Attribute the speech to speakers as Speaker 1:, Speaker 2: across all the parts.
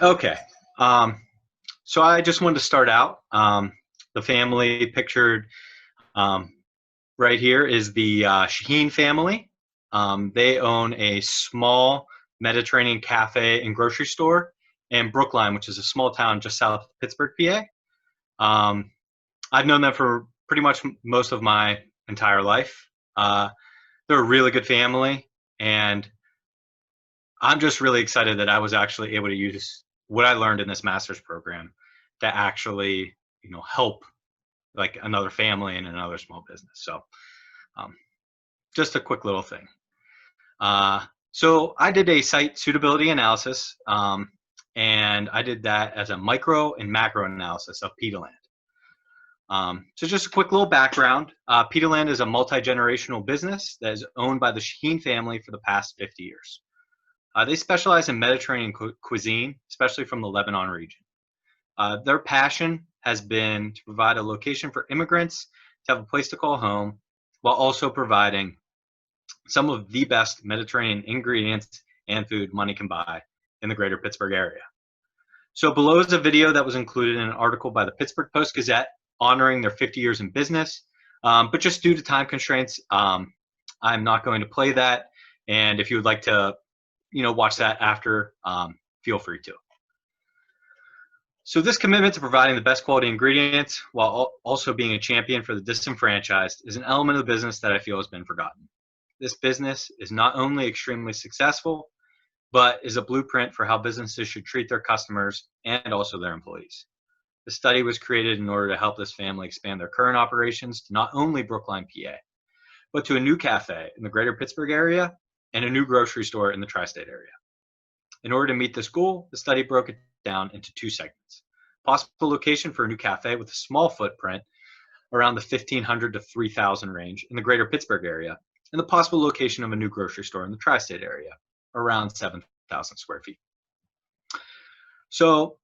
Speaker 1: Okay. Um, so I just wanted to start out. The family pictured um, right here is the Shaheen family. They own a small Mediterranean cafe and grocery store in Brookline, which is a small town just south of Pittsburgh, PA. Um, I've known them for pretty much most of my entire life. They're a really good family, and I'm just really excited that I was actually able to use what I learned in this master's program to actually, help like another family and another small business. So, um, just a quick little thing. So I did a site suitability analysis, and I did that as a micro and macro analysis of Peterland. So just a quick little background. Peterland is a multi-generational business that is owned by the Shaheen family for the past 50 years. They specialize in Mediterranean cuisine, especially from the Lebanon region. Their passion has been to provide a location for immigrants to have a place to call home, while also providing some of the best Mediterranean ingredients and food money can buy in the greater Pittsburgh area. So below is a video that was included in an article by the Pittsburgh Post-Gazette honoring their 50 years in business. But just due to time constraints, I'm not going to play that. And if you would like to watch that after, feel free to. So this commitment to providing the best quality ingredients while also being a champion for the disenfranchised is an element of the business that I feel has been forgotten. This business is not only extremely successful, but is a blueprint for how businesses should treat their customers and also their employees. The study was created in order to help this family expand their current operations to not only Brookline, PA, but to a new cafe in the greater Pittsburgh area and a new grocery store in the tri-state area. In order to meet this goal, the study broke it down into two segments. Possible location for a new cafe with a small footprint around the 1,500 to 3,000 range in the greater Pittsburgh area, and the possible location of a new grocery store in the tri-state area, around 7,000 square feet. So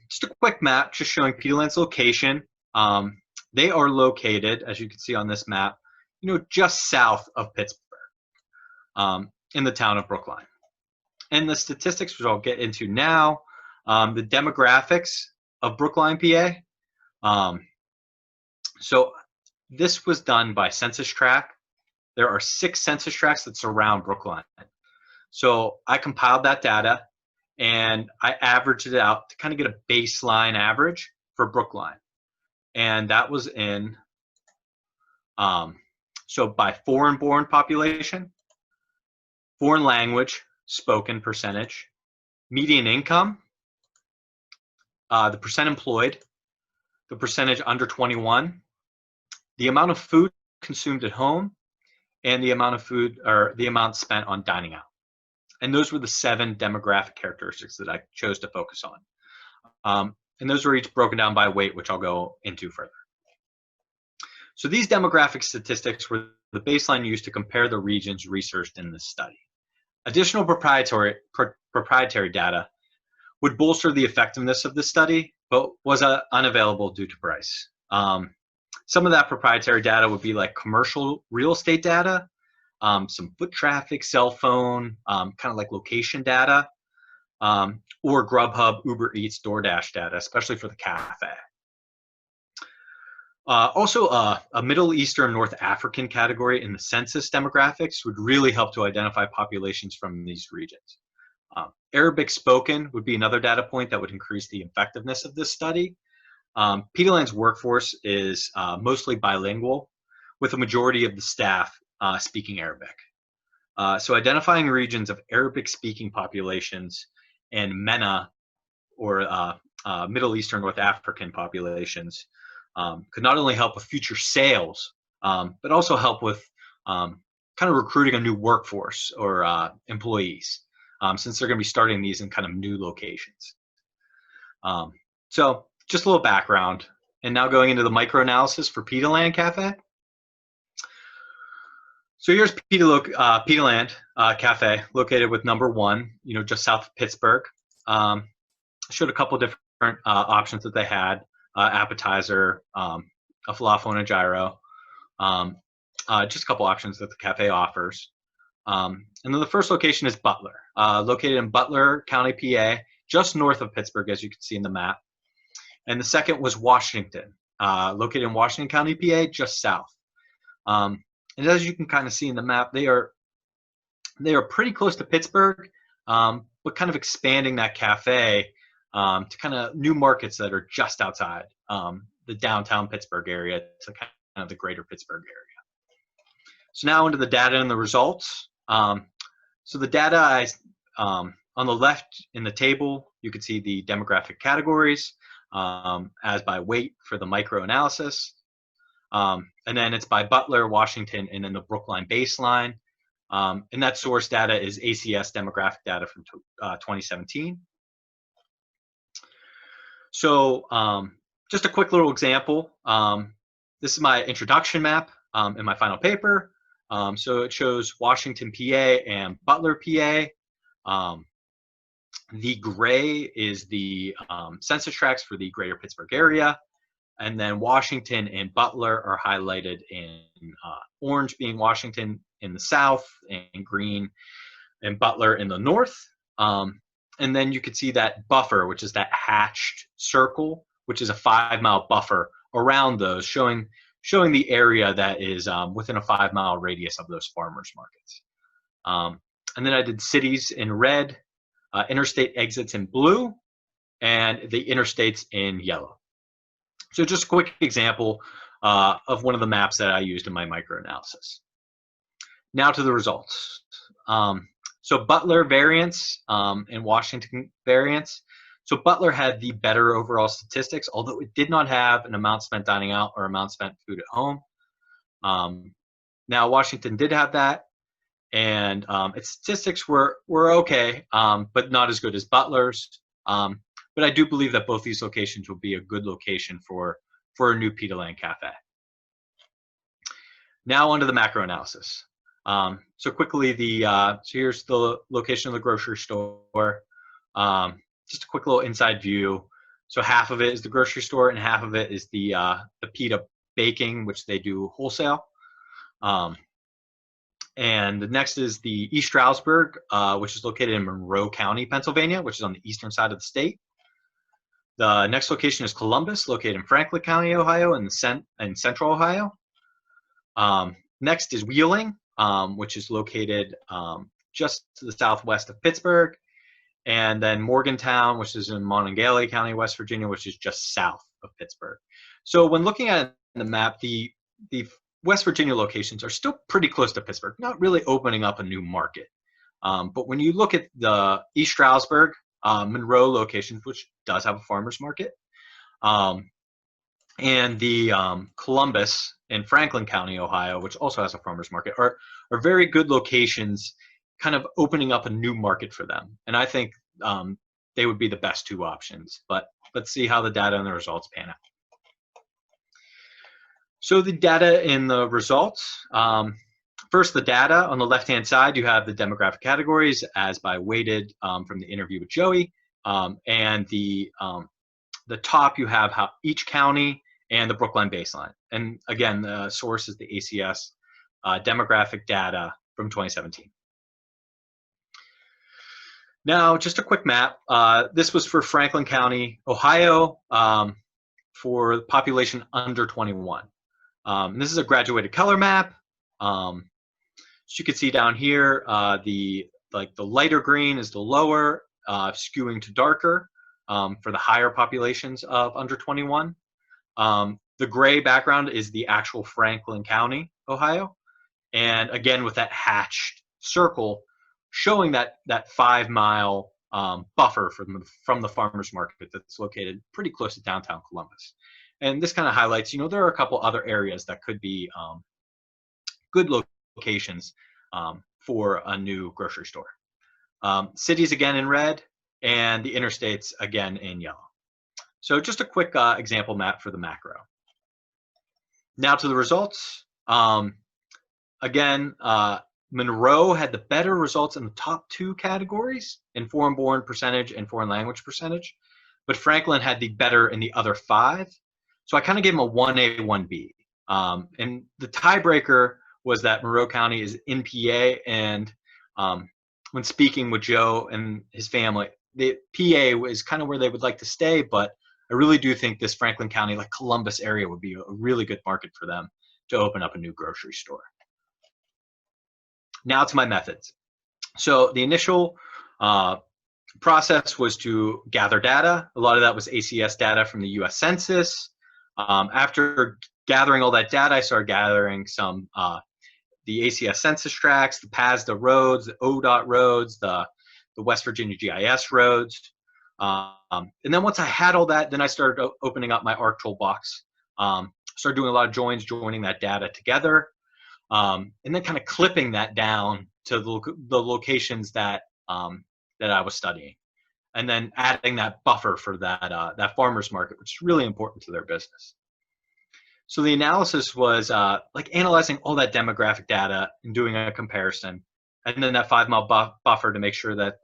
Speaker 1: just a quick map just showing Peterland's location. They are located, as you can see on this map, just south of Pittsburgh, in the town of Brookline. And the statistics, which I'll get into now, the demographics of Brookline, PA. So this was done by census tract. There are 6 census tracts that surround Brookline. So I compiled that data and I averaged it out to kind of get a baseline average for Brookline. And that was in, so by foreign-born population, foreign language spoken percentage, median income, the percent employed, the percentage under 21, the amount of food consumed at home, and the amount of food or the amount spent on dining out. And those were the 7 demographic characteristics that I chose to focus on. And those were each broken down by weight, which I'll go into further. So these demographic statistics were the baseline used to compare the regions researched in this study. Additional proprietary data would bolster the effectiveness of the study, but was unavailable due to price. Some of that proprietary data would be like commercial real estate data, some foot traffic, cell phone, kind of like location data, or Grubhub, Uber Eats, DoorDash data, especially for the cafe. Also, a Middle Eastern North African category in the census demographics would really help to identify populations from these regions. Arabic spoken would be another data point that would increase the effectiveness of this study. Peterland's workforce is mostly bilingual, with a majority of the staff speaking Arabic. So identifying regions of Arabic-speaking populations and MENA, or Middle Eastern North African populations, could not only help with future sales, but also help with kind of recruiting a new workforce or employees, since they're going to be starting these in kind of new locations. So just a little background, and now going into the microanalysis for Peterland Cafe. So here's Peterland Cafe, located with number 1, just south of Pittsburgh. Showed a couple different options that they had. Appetizer, a falafel and a gyro, just a couple options that the cafe offers. And then the first location is Butler, located in Butler County, PA, just north of Pittsburgh, as you can see in the map. And the second was Washington, located in Washington County, PA, just south. And as you can kind of see in the map, they are pretty close to Pittsburgh, but kind of expanding that cafe to kind of new markets that are just outside the downtown Pittsburgh area to kind of the greater Pittsburgh area. So now into the data and the results. So the data, on the left in the table, you can see the demographic categories as by weight for the micro-analysis. And then it's by Butler, Washington, and then the Brookline baseline. And that source data is ACS demographic data from 2017. So just a quick little example. This is my introduction map in my final paper. So it shows Washington, PA, and Butler, PA. The gray is the census tracts for the greater Pittsburgh area. And then Washington and Butler are highlighted in orange, being Washington in the south, and green and Butler in the north. And then you could see that buffer, which is that hatched circle, which is a 5-mile buffer around those, showing the area that is within a 5-mile radius of those farmers markets. And then I did cities in red, interstate exits in blue, and the interstates in yellow. So just a quick example of one of the maps that I used in my microanalysis. Now to the results. So Butler variance and Washington variance. So Butler had the better overall statistics, although it did not have an amount spent dining out or amount spent food at home. Now Washington did have that, and its statistics were okay, but not as good as Butler's. But I do believe that both these locations will be a good location for a new Pita Land Cafe. Now onto the macro analysis. So quickly, so here's the location of the grocery store. Just a quick little inside view. So half of it is the grocery store, and half of it is the pita baking, which they do wholesale. And the next is the East Stroudsburg, which is located in Monroe County, Pennsylvania, which is on the eastern side of the state. The next location is Columbus, located in Franklin County, Ohio, in central Ohio. Next is Wheeling, which is located just to the southwest of Pittsburgh. And then Morgantown, which is in Monongalia County, West Virginia, which is just south of Pittsburgh. So when looking at the map, the West Virginia locations are still pretty close to Pittsburgh, not really opening up a new market. But when you look at the East Stroudsburg, Monroe locations, which does have a farmer's market, and the Columbus and Franklin County, Ohio, which also has a farmer's market, are very good locations, kind of opening up a new market for them. And I think they would be the best two options. But let's see how the data and the results pan out. So the data in the results. First, the data. On the left-hand side, you have the demographic categories as by weighted from the interview with Joey. And the top, you have how each county and the Brookline baseline. And again, the source is the ACS demographic data from 2017. Now, just a quick map. This was for Franklin County, Ohio, for population under 21. And this is a graduated color map. So you can see down here, the lighter green is the lower, skewing to darker for the higher populations of under 21. The gray background is the actual Franklin County, Ohio. And again, with that hatched circle, showing that 5-mile buffer from the farmer's market that's located pretty close to downtown Columbus. And this kind of highlights, there are a couple other areas that could be good locations for a new grocery store. Cities again in red, and the interstates again in yellow. So just a quick example map for the macro. Now to the results. Again, Monroe had the better results in the top 2 categories in foreign-born percentage and foreign language percentage, but Franklin had the better in the other 5. So I kind of gave him a 1A, 1B. And the tiebreaker was that Monroe County is in PA, and when speaking with Joe and his family, the PA was kind of where they would like to stay, but I really do think this Franklin County, like Columbus area, would be a really good market for them to open up a new grocery store. Now to my methods. So the initial process was to gather data. A lot of that was ACS data from the US Census. After gathering all that data, I started gathering some the ACS census tracts, the PASDA roads, the ODOT roads, the West Virginia GIS roads. And then once I had all that, then I started opening up my ARC toolbox. Started doing a lot of joining that data together, and then kind of clipping that down to the locations that that I was studying, and then adding that buffer for that farmers market, which is really important to their business. So the analysis was like analyzing all that demographic data and doing a comparison, and then that 5-mile buffer to make sure that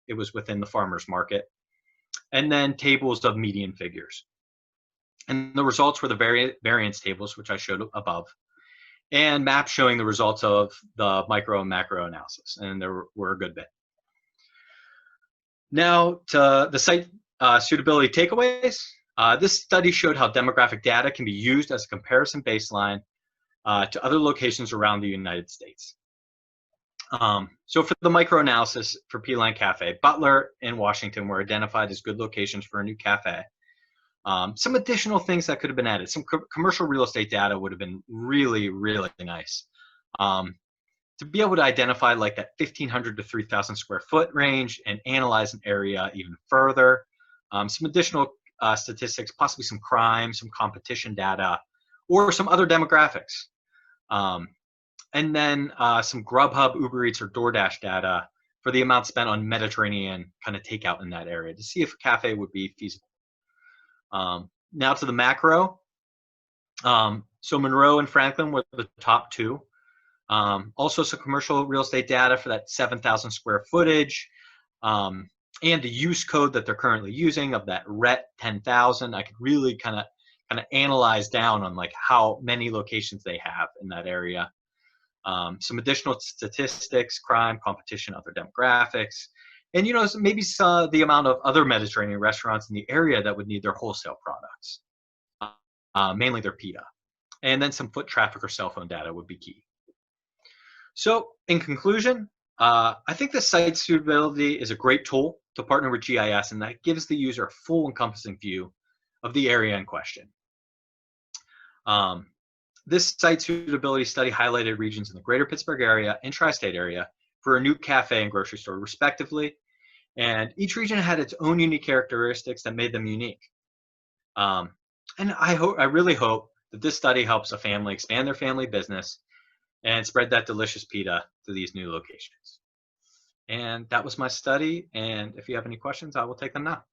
Speaker 1: it was within the farmers market, and then tables of median figures. And the results were the variance tables, which I showed above, and maps showing the results of the micro and macro analysis, and there were a good bit. Now to the site suitability takeaways. This study showed how demographic data can be used as a comparison baseline to other locations around the United States. So for the microanalysis for P-Line Cafe, Butler and Washington were identified as good locations for a new cafe. Some additional things that could have been added. Some commercial real estate data would have been really, really nice. To be able to identify like that 1,500 to 3,000 square foot range and analyze an area even further. Some additional statistics, possibly some crime, some competition data, or some other demographics. And then some Grubhub, Uber Eats, or DoorDash data for the amount spent on Mediterranean kind of takeout in that area to see if a cafe would be feasible. Now to the macro. So Monroe and Franklin were the top two. Also some commercial real estate data for that 7,000 square footage, and the use code that they're currently using of that RET 10,000. I could really kind of analyze down on like how many locations they have in that area. Some additional statistics, crime, competition, other demographics, and maybe the amount of other Mediterranean restaurants in the area that would need their wholesale products, mainly their pita. And then some foot traffic or cell phone data would be key. So in conclusion, I think the site suitability is a great tool to partner with GIS, and that gives the user a full encompassing view of the area in question. This site suitability study highlighted regions in the greater Pittsburgh area and tri-state area for a new cafe and grocery store respectively. And each region had its own unique characteristics that made them unique. And I really hope that this study helps a family expand their family business and spread that delicious pita to these new locations. And that was my study. And if you have any questions, I will take them now.